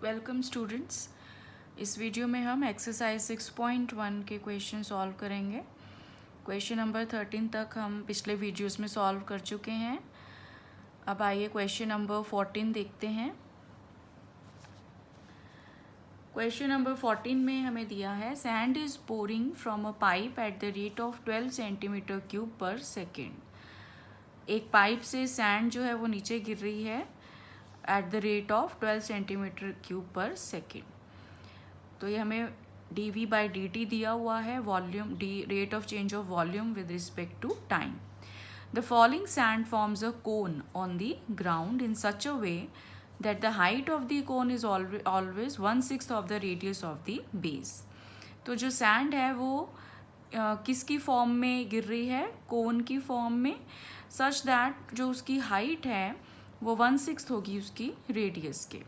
Welcome students. इस video में हम एक्सरसाइज 6.1 के क्वेश्चन सॉल्व करेंगे। क्वेश्चन नंबर 13 तक हम पिछले वीडियोस में सॉल्व कर चुके हैं। अब आइए क्वेश्चन नंबर 14 देखते हैं। क्वेश्चन नंबर 14 में हमें दिया है sand is pouring from a pipe at the rate of 12 centimetre cube per second. एक पाइप से सैंड जो है वो नीचे गिर रही है at the rate of 12 centimetre cube per second. तो ये हमें dv बाई dt दिया हुआ है, volume rate of change of volume with respect to time. The falling sand forms a cone on the ground in such a way that the height of the cone is always 1/6 of the radius of the base. तो जो sand है वो किसकी form में गिर रही है? कोन की फॉर्म में, सच दैट जो उसकी हाइट है वो 1/6 होगी उसकी रेडियस के।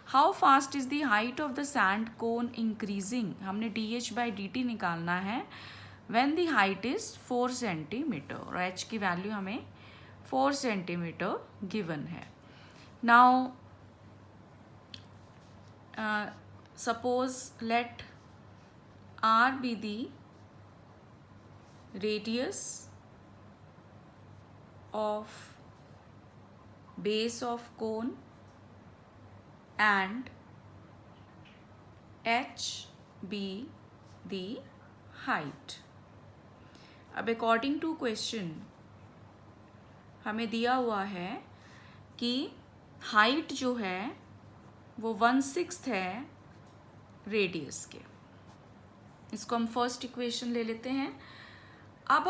How fast is the height of the sand cone increasing? हमने dh बाई dt निकालना है when the height is 4 centimetre और h की वैल्यू हमें 4 सेंटीमीटर गिवन है। Now suppose let r be the radius of base of cone and h be the height। अब according to question हमें दिया हुआ है कि हाइट जो है वो 1/6 है रेडियस के। इसको हम फर्स्ट इक्वेशन ले लेते हैं। अब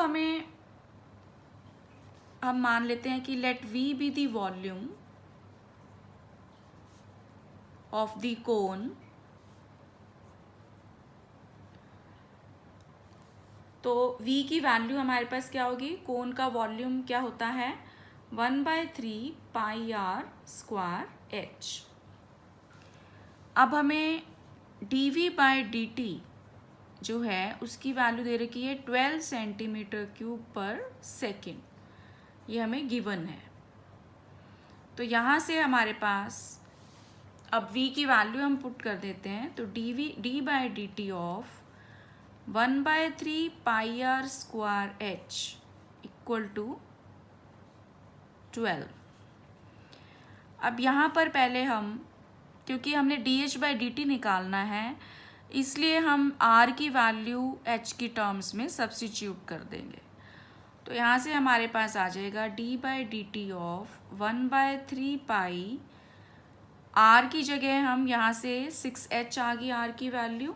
हम मान लेते हैं कि let v be the volume of the cone. तो v की वैल्यू हमारे पास क्या होगी? कोन का वॉल्यूम क्या होता है? 1/3 पाई r स्क्वायर h। अब हमें dv बाई dt जो है उसकी वैल्यू दे रखी है 12 सेंटीमीटर क्यूब पर सेकेंड, ये हमें गिवन है। तो यहाँ से हमारे पास अब v की वैल्यू हम पुट कर देते हैं। तो d by dt of 1/3 pi r square h equal to 12। अब यहाँ पर पहले हम, क्योंकि हमने dh बाई dt निकालना है, इसलिए हम r की वैल्यू h की टर्म्स में सब्स्टिट्यूट कर देंगे। तो यहाँ से हमारे पास आ जाएगा d by dt of 1/3 pi, r की जगह हम यहाँ से 6h आ गई r की value,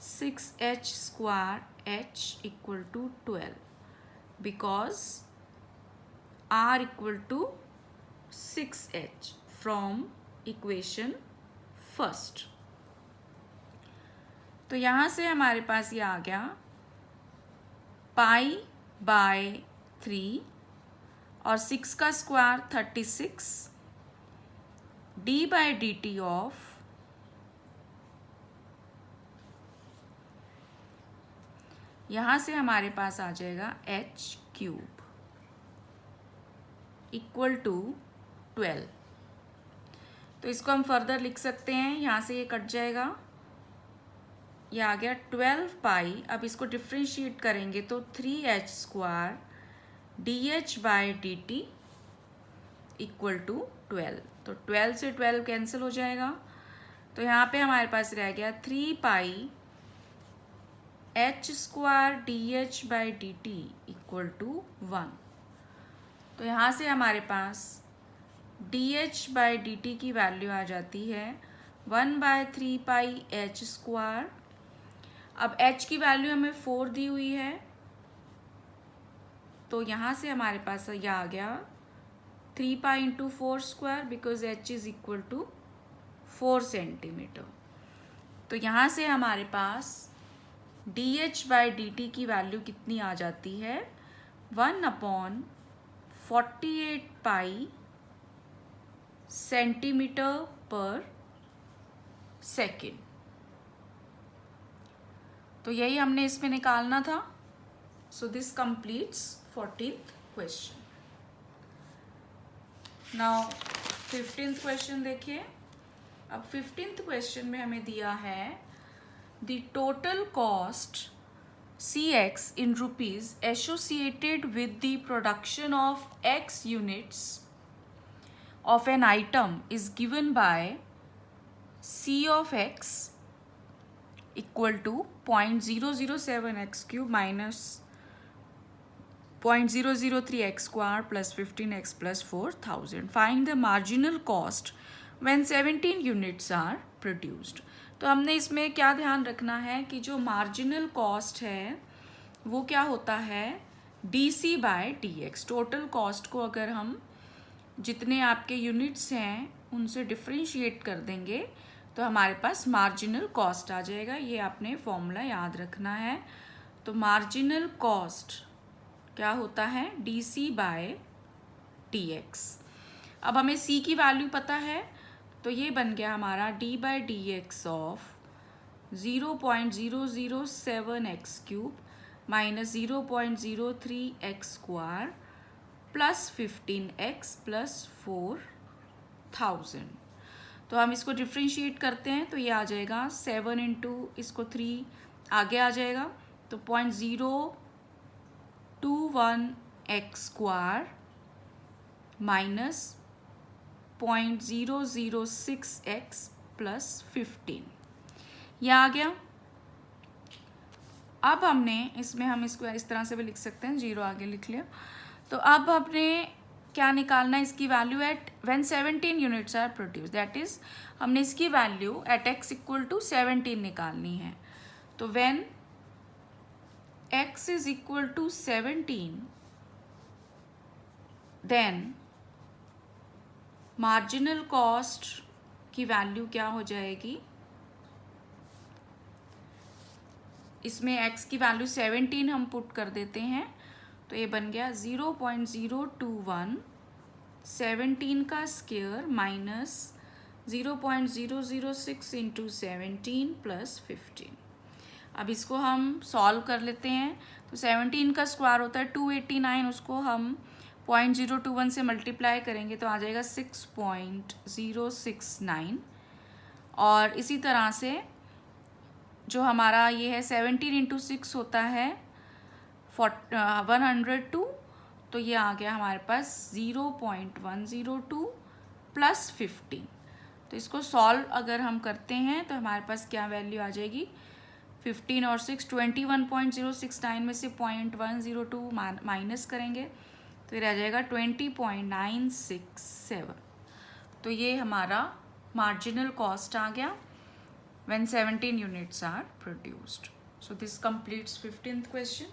6h square h equal to 12 because r equal to 6h from equation first. तो यहाँ से हमारे पास ये आ गया पाई बाय 3 और 6 का square 36, d by dt of यहाँ से हमारे पास आ जाएगा h क्यूब इक्वल टू 12। तो इसको हम फर्दर लिख सकते हैं, यहाँ से ये कट जाएगा, ये आ गया 12 पाई। अब इसको डिफ्रेंशिएट करेंगे तो 3h square dh by dt equal to 12। तो 12 से 12 कैंसिल हो जाएगा। तो यहाँ पे हमारे पास रह गया 3 pi h square dh by dt equal to 1। तो यहाँ से हमारे पास dh बाई dt की वैल्यू आ जाती है 1/3 पाई h स्क्वायर। अब h की वैल्यू हमें 4 दी हुई है, तो यहाँ से हमारे पास यह आ गया 3 pi into 4 square because h is equal to 4 centimetre. तो यहाँ से हमारे पास dh बाई dt की वैल्यू कितनी आ जाती है? 1/48 पाई सेंटीमीटर पर सेकेंड। तो यही हमने इसमें निकालना था। So this completes 14th question. Now 15th question देखिए। अब 15th क्वेश्चन में हमें दिया है the total cost CX in rupees associated with the production of X units of an item is given by C of X equal to 0.007 x cube minus 0.003 x square plus 15x plus 4000. Find the marginal cost when 17 units are produced. तो हमने इसमें क्या ध्यान रखना है कि जो marginal cost है वो क्या होता है DC by DX. Total cost को अगर हम जितने आपके यूनिट्स हैं उनसे डिफ्रेंशिएट कर देंगे तो हमारे पास मार्जिनल कॉस्ट आ जाएगा. ये आपने फॉर्मूला याद रखना है. तो मार्जिनल कॉस्ट क्या होता है DC बाय DX. अब हमें C की वैल्यू पता है तो ये बन गया हमारा D by DX of 0.007 x cube minus 0.03 x square plus 15x plus 4000. तो हम इसको डिफ्रेंशिएट करते हैं तो ये आ जाएगा 7 इंटू इसको 3 आगे आ जाएगा तो 0.021 x square minus 0.006 x plus 15 यह आ गया. अब हमने इसमें हम इसको इस तरह से भी लिख सकते हैं, 0 आगे लिख लिया. तो अब हमने क्या निकालना है इसकी value at when 17 units are produce. That is हमने इसकी value at x equal to 17 निकालनी है. तो when x is equal to 17 then marginal cost की वैल्यू क्या हो जाएगी. इसमें x की वैल्यू 17 हम पुट कर देते हैं तो ये बन गया 0.021 17 का स्क्वायर माइनस 0.006 इंटू 17 प्लस 15. अब इसको हम सॉल्व कर लेते हैं. तो 17 का स्क्वायर होता है 289, उसको हम 0.021 से मल्टीप्लाई करेंगे तो आ जाएगा 6.069. और इसी तरह से जो हमारा ये है 17 इंटू 6 होता है 102. तो ये आ गया हमारे पास 0.102 प्लस 15. तो इसको सॉल्व अगर हम करते हैं तो हमारे पास क्या वैल्यू आ जाएगी 15 और 6 21.069 में से 0.102 माइनस करेंगे तो ये रह जाएगा 20.967. तो ये हमारा मार्जिनल कॉस्ट आ गया when 17 units are produced. So this completes 15th question.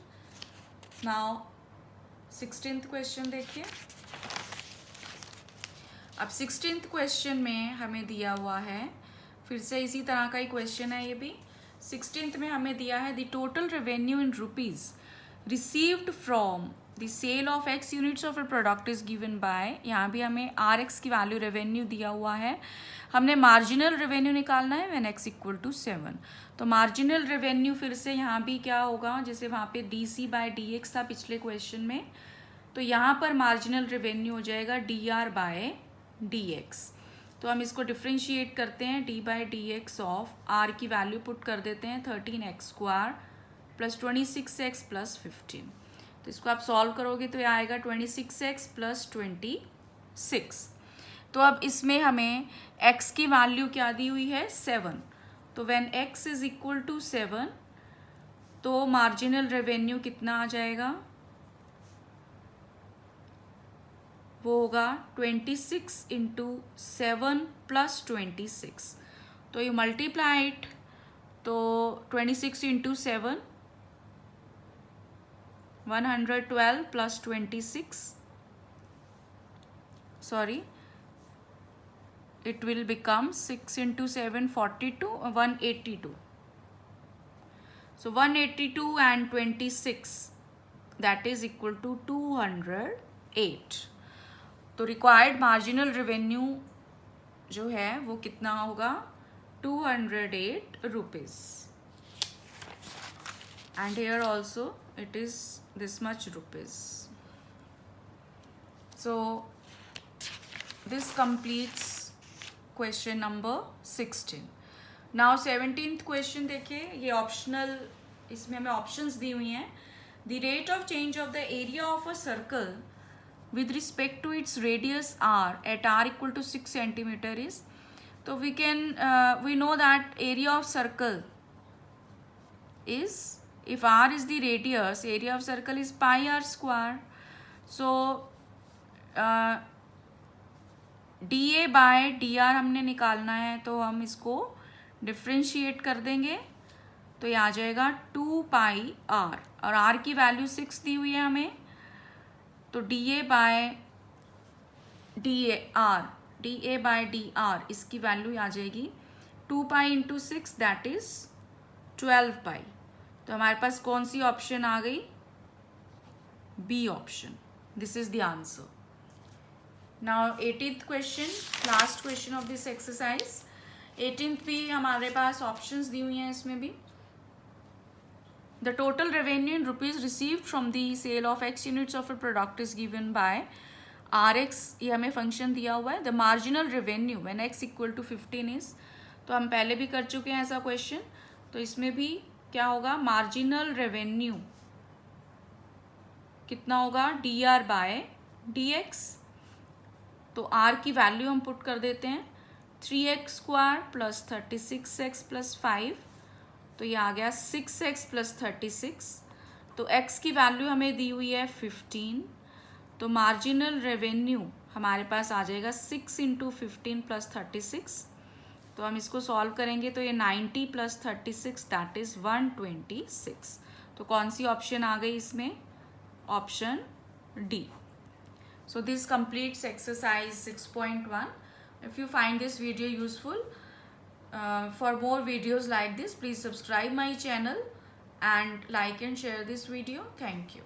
Now 16th question देखिए. अब 16th question में हमें दिया हुआ है, फिर से इसी तरह का ही क्वेश्चन है ये भी. 16th में हमें दिया है the total revenue in rupees received from the sale of x units of a product is given by. यहाँ भी हमें rx की वैल्यू रेवेन्यू दिया हुआ है. हमने मार्जिनल रेवेन्यू निकालना है व्हेन x इक्वल टू 7. तो मार्जिनल रेवेन्यू फिर से यहाँ भी क्या होगा, जैसे वहाँ पे DC बाय DX था पिछले क्वेश्चन में, तो यहाँ पर मार्जिनल रेवेन्यू हो जाएगा DR बाय DX. तो हम इसको डिफ्रेंशिएट करते हैं D by DX of R की वैल्यू पुट कर देते हैं 13x square plus 26x plus 15. तो इसको आप सॉल्व करोगे तो ये आएगा 26x प्लस 26. तो अब इसमें हमें x की वैल्यू क्या दी हुई है 7. तो when x is equal to 7 तो मार्जिनल रेवेन्यू कितना आ जाएगा, वो होगा 26 इंटू 7 प्लस 26. तो ये मल्टीप्लाइड तो 26 into 7 112 plus 26 sorry it will become 6 into 7 42 182. So 182 and 26 that is equal to 208. तो required marginal revenue जो है वो कितना होगा 208 rupees. And here also it is this much rupees. So this completes question number 16. Now 17th question देखिए, ये optional, इसमें हमें ऑप्शंस दी हुई हैं. The rate of change of the area of a circle with respect to its radius r at r equal to 6 centimeter is, so we know that area of circle is, if r is the radius, area of circle is pi r square. So dA by dr हमने निकालना है, तो हम इसको differentiate कर देंगे, तो ये आ जाएगा 2 पाई r, और r की वैल्यू 6 दी हुई है हमें, तो dA बाय डी आर इसकी वैल्यू आ जाएगी 2 pi into 6, that is 12 pi. तो हमारे पास कौन सी ऑप्शन आ गई? B option. This is the answer. Now 18th question, last question of this exercise. 18th भी हमारे पास ऑप्शंस दी हुई हैं इसमें भी. The total revenue in rupees received from the sale of X units of a product is given by RX, ये हमें function दिया हुआ है. The marginal revenue when X equal to 15 is, तो हम पहले भी कर चुके हैं ऐसा क्वेश्चन, तो इसमें भी क्या होगा? मार्जिनल रेवेन्यू कितना होगा? DR by DX. तो R की वैल्यू हम पुट कर देते हैं, 3x square plus 36x plus 5, तो ये आ गया 6x प्लस 36. तो x की वैल्यू हमें दी हुई है 15, तो मार्जिनल रेवेन्यू हमारे पास आ जाएगा 6 इंटू 15 प्लस 36. तो हम इसको सॉल्व करेंगे, तो ये 90 प्लस 36, दैट इज 126. तो कौन सी ऑप्शन आ गई इसमें? Option D. So this completes exercise 6.1. If you find this video useful, for more videos like this, please subscribe my channel and like and share this video. Thank you.